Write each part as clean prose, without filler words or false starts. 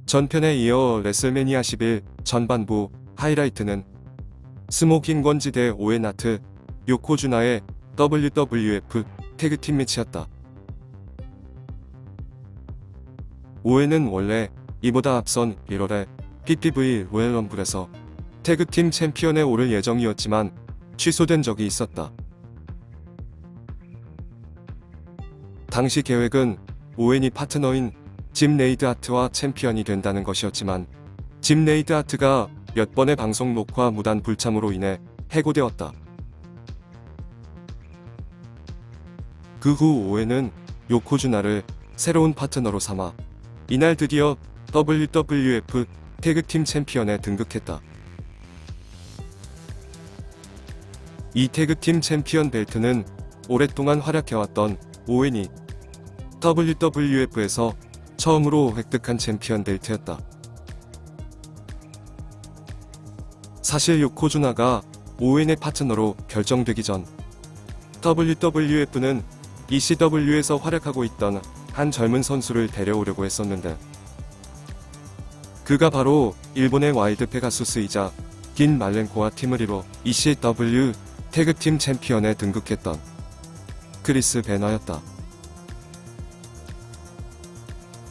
전편에 이어 레슬매니아 11 전반부 하이라이트는 스모킹 건지 대 오웬 하트, 요코즈나의 WWF 태그팀 매치였다. 오웬은 원래 이보다 앞선 1월에 PPV 로얄 럼블에서 태그팀 챔피언에 오를 예정이었지만 취소된 적이 있었다. 당시 계획은 오웬이 파트너인 짐 네이드 하트와 챔피언이 된다는 것이었지만 짐 네이드 하트가 몇 번의 방송 녹화 무단 불참으로 인해 해고되었다. 그 후 오웬은 요코즈나를 새로운 파트너로 삼아 이날 드디어 WWF 태그팀 챔피언에 등극했다. 이 태그팀 챔피언 벨트는 오랫동안 활약해왔던 오웬이 WWF에서 처음으로 획득한 챔피언 벨트였다. 사실 요코즈나가 오웬의 파트너로 결정되기 전 WWF는 ECW에서 활약하고 있던 한 젊은 선수를 데려오려고 했었는데 그가 바로 일본의 와일드 페가수스이자 긴 말렌코와 팀을 이뤄 ECW 태그팀 챔피언에 등극했던 크리스 베너였다.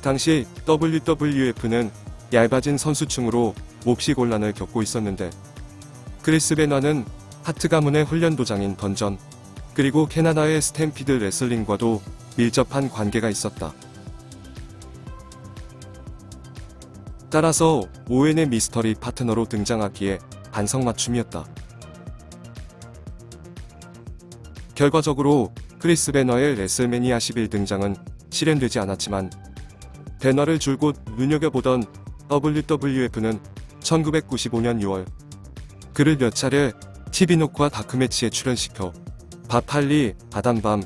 당시 WWF는 얇아진 선수층으로 몹시 곤란을 겪고 있었는데 크리스 베너는 하트 가문의 훈련도장인 던전 그리고 캐나다의 스탬피드 레슬링과도 밀접한 관계가 있었다. 따라서 오웬의 미스터리 파트너로 등장하기에 안성맞춤이었다. 결과적으로 크리스 베너의 레슬매니아 11 등장은 실현되지 않았지만 베너를 줄곧 눈여겨보던 WWF는 1995년 6월 그를 몇 차례 TV 녹화 다크매치에 출연시켜 밥 할리, 아담밤,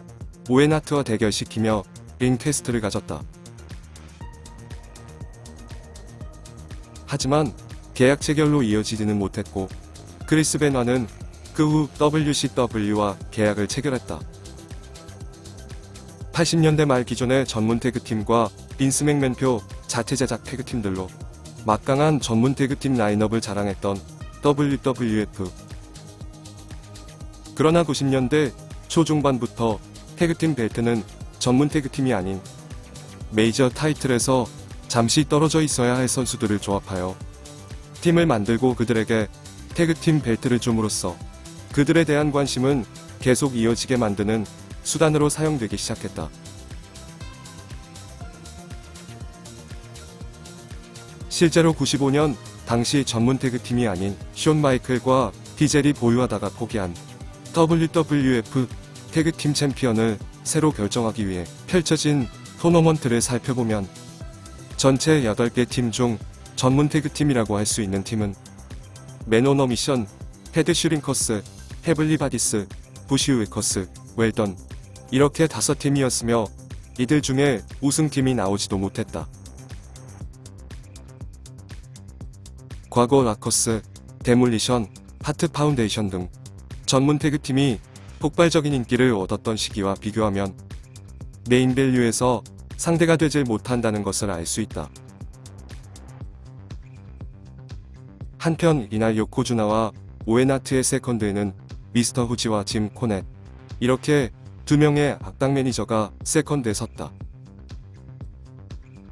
오웬 하트와 대결시키며 링 퀘스트를 가졌다. 하지만 계약 체결로 이어지지는 못했고 크리스 베너는 그 후 WCW와 계약을 체결했다. 80년대 말 기존의 전문 태그팀과 빈스 맥맨표 자체 제작 태그팀들로 막강한 전문 태그팀 라인업을 자랑했던 WWF. 그러나 90년대 초중반부터 태그팀 벨트는 전문 태그팀이 아닌 메이저 타이틀에서 잠시 떨어져 있어야 할 선수들을 조합하여 팀을 만들고 그들에게 태그팀 벨트를 줌으로써 그들에 대한 관심은 계속 이어지게 만드는 수단으로 사용되기 시작했다. 실제로 95년 당시 전문 태그팀이 아닌 숀 마이클과 디젤이 보유하다가 포기한 WWF 태그팀 챔피언을 새로 결정하기 위해 펼쳐진 토너먼트를 살펴보면 전체 8개 팀 중 전문 태그팀이라고 할 수 있는 팀은 맨 오너 미션, 헤드 슈링커스, 헤블리 바디스, 부시 웨커스, 웰던 이렇게 5팀이었으며 이들 중에 우승팀이 나오지도 못했다. 과거 라커스, 데몰리션, 하트 파운데이션 등 전문 태그팀이 폭발적인 인기를 얻었던 시기와 비교하면 메인 밸류에서 상대가 되질 못한다는 것을 알 수 있다. 한편 이날 요코즈나와 오웬 하트의 세컨드에는 미스터 후지와 짐 코넷 이렇게 2명의 악당 매니저가 세컨드에 섰다.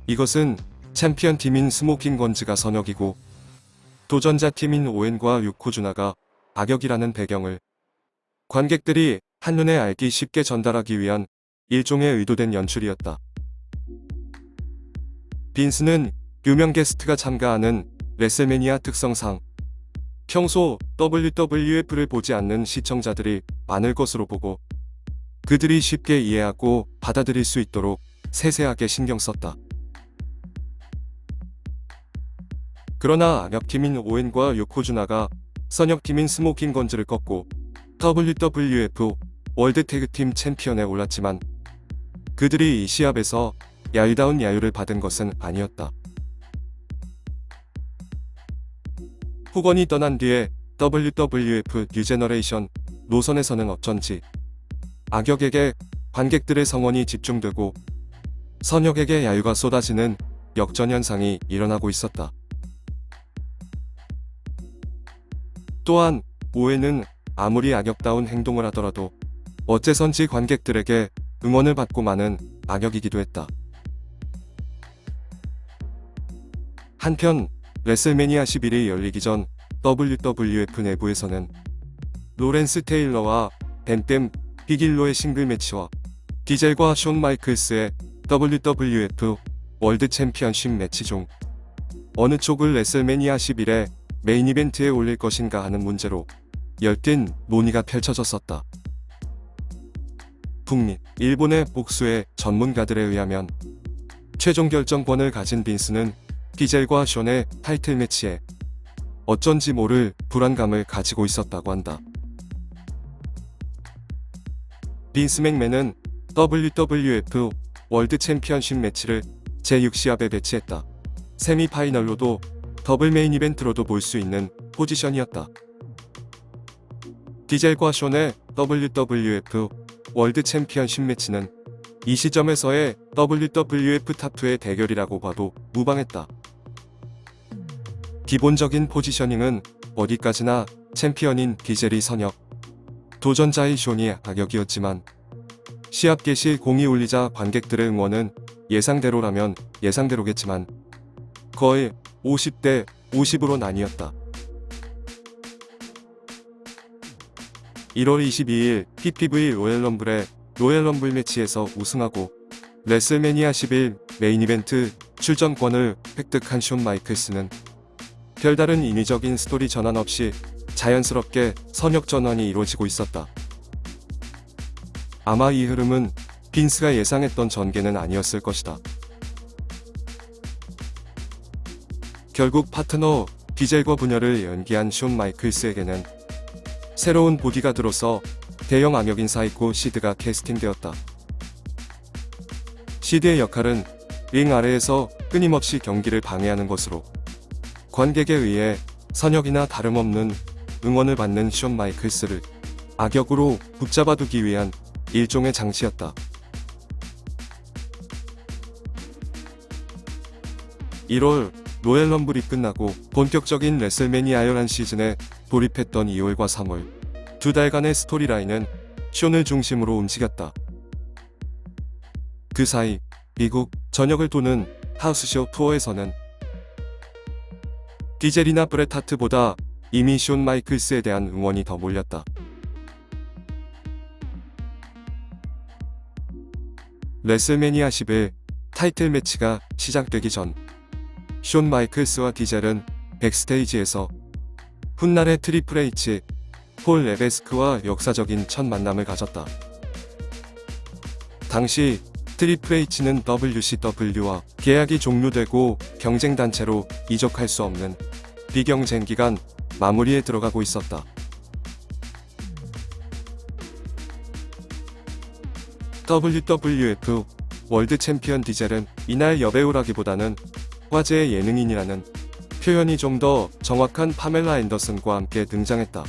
이것은 챔피언 팀인 스모킹 건즈가 선역이고 도전자 팀인 오웬과 요코즈나가 악역이라는 배경을 관객들이 한눈에 알기 쉽게 전달하기 위한 일종의 의도된 연출이었다. 빈스는 유명 게스트가 참가하는 레슬매니아 특성상 평소 WWF를 보지 않는 시청자들이 많을 것으로 보고 그들이 쉽게 이해하고 받아들일 수 있도록 세세하게 신경 썼다. 그러나 악역팀인 오웬과 요코즈나가 선역팀인 스모킹 건즈를 꺾고 WWF 월드 태그팀 챔피언에 올랐지만 그들이 이 시합에서 야유다운 야유를 받은 것은 아니었다. 후건이 떠난 뒤에 WWF 뉴제너레이션 노선에서는 어쩐지 악역에게 관객들의 성원이 집중되고 선역에게 야유가 쏟아지는 역전현상이 일어나고 있었다. 또한 오웬은 아무리 악역다운 행동을 하더라도 어째선지 관객들에게 응원을 받고 마는 악역이기도 했다. 한편 레슬매니아 11이 열리기 전 WWF 내부에서는 로렌스 테일러와 뱀뱀 비길로의 싱글 매치와 디젤과 숀 마이클스의 WWF 월드 챔피언십 매치 중 어느 쪽을 레슬매니아 11의 메인 이벤트에 올릴 것인가 하는 문제로 열띤 논의가 펼쳐졌었다. 북미, 일본의 복수의 전문가들에 의하면 최종 결정권을 가진 빈스는 디젤과 숀의 타이틀 매치에 어쩐지 모를 불안감을 가지고 있었다고 한다. 빈스 맥맨은 WWF 월드 챔피언십 매치를 제6시합에 배치했다. 세미파이널로도 더블 메인 이벤트로도 볼 수 있는 포지션이었다. 디젤과 숀의 WWF 월드 챔피언십 매치는 이 시점에서의 WWF 탑2의 대결이라고 봐도 무방했다. 기본적인 포지셔닝은 어디까지나 챔피언인 디젤이 선역, 도전자의 숀이 악역이었지만 시합 개시 공이 울리자 관객들의 응원은 예상대로라면 예상대로겠지만 거의 50대 50으로 나뉘었다. 1월 22일 PPV 로얄럼블의 로얄럼블 매치에서 우승하고 레슬매니아 11 메인 이벤트 출전권을 획득한 숀 마이클스는 별다른 인위적인 스토리 전환 없이 자연스럽게 선역 전환이 이루어지고 있었다. 아마 이 흐름은 빈스가 예상했던 전개는 아니었을 것이다. 결국 파트너 디젤과 분열을 연기한 숀 마이클스에게는 새로운 보디가드로서 대형 악역인 사이코 시드가 캐스팅되었다. 시드의 역할은 링 아래에서 끊임없이 경기를 방해하는 것으로 관객에 의해 선역이나 다름없는 응원을 받는 숀 마이클스를 악역으로 붙잡아두기 위한 일종의 장치였다. 1월 로얄럼블이 끝나고 본격적인 레슬매니아 11 시즌에 돌입했던 2월과 3월 두 달간의 스토리라인은 숀을 중심으로 움직였다. 그 사이 미국 전역을 도는 하우스쇼 투어에서는 디젤이나 브렛 하트보다 이미 숀 마이클스에 대한 응원이 더 몰렸다. 레슬매니아 11 타이틀 매치가 시작되기 전 숀 마이클스와 디젤은 백스테이지에서 훗날의 트리플 H, 폴 레베스크와 역사적인 첫 만남을 가졌다. 당시 트리플 H는 WCW와 계약이 종료되고 경쟁단체로 이적할 수 없는 비경쟁 기간 마무리에 들어가고 있었다. WWF 월드 챔피언 디젤은 이날 여배우라기보다는 화제의 예능인이라는 표현이 좀 더 정확한 파멜라 앤더슨과 함께 등장했다.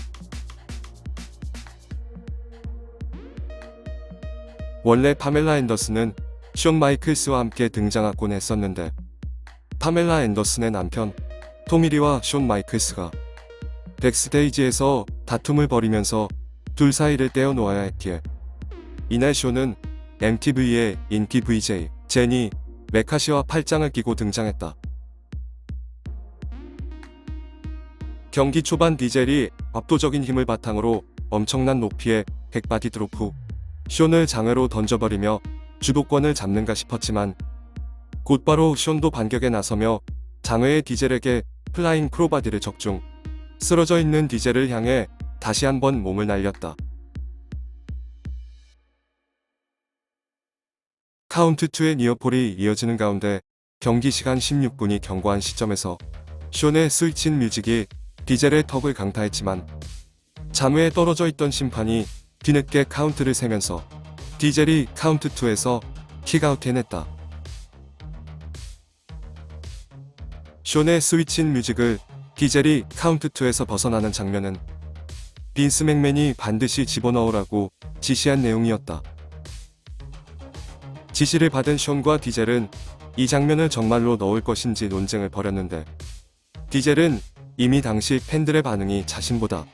원래 파멜라 앤더슨은 숀 마이클스와 함께 등장하곤 했었는데 파멜라 앤더슨의 남편 토미리와 숀 마이클스가 백스테이지에서 다툼을 벌이면서 둘 사이를 떼어놓아야 했기에 이날 숀은 MTV의 인기 VJ 제니 메카시와 팔짱을 끼고 등장했다. 경기 초반 디젤이 압도적인 힘을 바탕으로 엄청난 높이의 백바디 드롭 후 숀을 장외로 던져버리며 주도권을 잡는가 싶었지만 곧바로 숀도 반격에 나서며 장외의 디젤에게 플라잉 크로바디를 적중, 쓰러져 있는 디젤을 향해 다시 한번 몸을 날렸다. 카운트2의 니어폴이 이어지는 가운데 경기 시간 16분이 경과한 시점에서 숀의 스위친 뮤직이 디젤의 턱을 강타했지만 잠회에 떨어져 있던 심판이 뒤늦게 카운트를 세면서 디젤이 카운트2에서 킥아웃 해냈다. 숀의 스위친 뮤직을 디젤이 카운트2에서 벗어나는 장면은 빈스 맥맨이 반드시 집어넣으라고 지시한 내용이었다. 지시를 받은 숀과 디젤은 이 장면을 정말로 넣을 것인지 논쟁을 벌였는데, 디젤은 이미 당시 팬들의 반응이 자신보다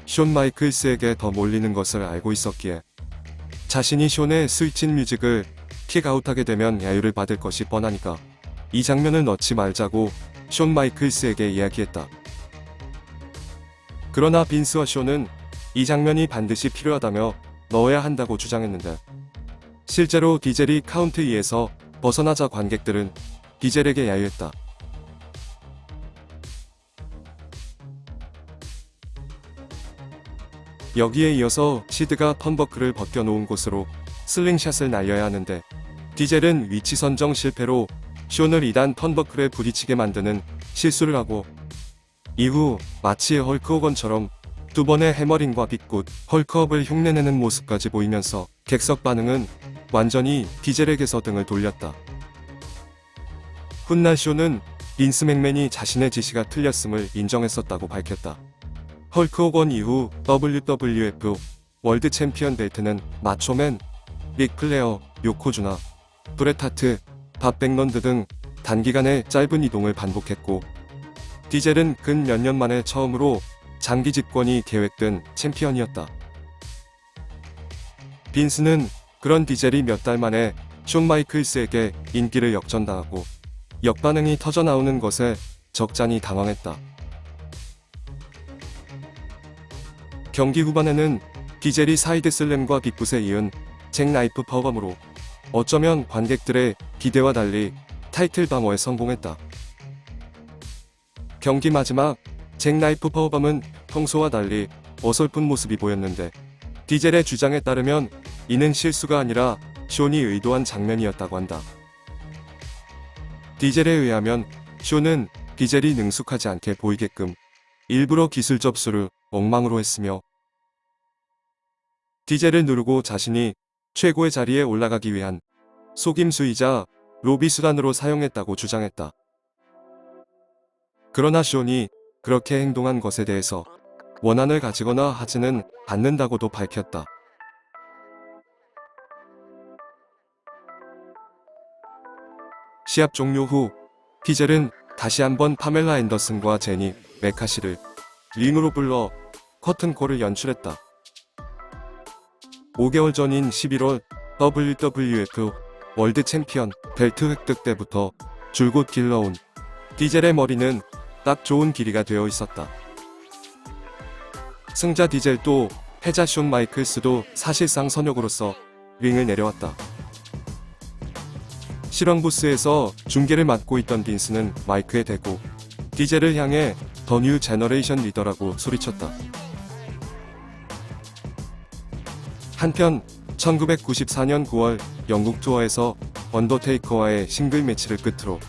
숀 마이클스에게 더 몰리는 것을 알고 있었기에 자신이 숀의 스위친 뮤직을 킥아웃하게 되면 야유를 받을 것이 뻔하니까 이 장면을 넣지 말자고 숀 마이클스에게 이야기했다. 그러나 빈스와 숀은 이 장면이 반드시 필요하다며 넣어야 한다고 주장했는데, 실제로 디젤이 카운트 2에서 벗어나자 관객들은 디젤에게 야유했다. 여기에 이어서 시드가 턴버클을 벗겨놓은 곳으로 슬링샷을 날려야 하는데, 디젤은 위치 선정 실패로 숀을 2단 턴버클에 부딪히게 만드는 실수를 하고, 이후 마치 헐크 호건처럼 두 번의 해머링과 빗굿 헐크업을 흉내내는 모습까지 보이면서 객석 반응은 완전히 디젤에게서 등을 돌렸다. 훗날 숀은 빈스 맥맨이 자신의 지시가 틀렸음을 인정했었다고 밝혔다. 헐크 호건 이후 WWF 월드 챔피언 벨트는 마초맨, 릭 플레어, 요코즈나, 브렛 하트, 밥 백런드 등 단기간에 짧은 이동을 반복했고, 디젤은 근 몇 년 만에 처음으로 장기 집권이 계획된 챔피언이었다. 빈스는 그런 디젤이 몇 달 만에 숀 마이클스에게 인기를 역전당하고 역반응이 터져나오는 것에 적잖이 당황했다. 경기 후반에는 디젤이 사이드 슬램과 빅굿에 이은 잭 나이프 파워밤으로 어쩌면 관객들의 기대와 달리 타이틀 방어에 성공했다. 경기 마지막 잭 나이프 파워밤은 평소와 달리 어설픈 모습이 보였는데, 디젤의 주장에 따르면 이는 실수가 아니라 숀이 의도한 장면이었다고 한다. 디젤에 의하면 숀은 디젤이 능숙하지 않게 보이게끔 일부러 기술 접수를 엉망으로 했으며, 디젤을 누르고 자신이 최고의 자리에 올라가기 위한 속임수이자 로비 수단으로 사용했다고 주장했다. 그러나 숀이 그렇게 행동한 것에 대해서 원한을 가지거나 하지는 않는다고도 밝혔다. 시합 종료 후 디젤은 다시 한번 파멜라 앤더슨과 제니 메카시를 링으로 불러 커튼콜을 연출했다. 5개월 전인 11월 WWF 월드 챔피언 벨트 획득 때부터 줄곧 길러온 디젤의 머리는 딱 좋은 길이가 되어 있었다. 승자 디젤도 패자 숀 마이클스도 사실상 선역으로서 링을 내려왔다. 실험 부스에서 중계를 맡고 있던 빈스는 마이크에 대고 디젤을 향해 더 뉴 제너레이션 리더라고 소리쳤다. 한편 1994년 9월 영국 투어에서 언더테이커와의 싱글 매치를 끝으로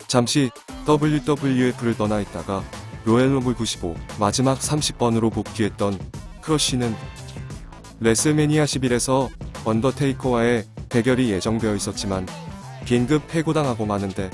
잠시 WWF를 떠나 있다가 로얄 럼블 95 마지막 30번으로 복귀했던 크러쉬는 레슬매니아 11에서 언더테이커와의 대결이 예정되어 있었지만 긴급 해고당하고 마는데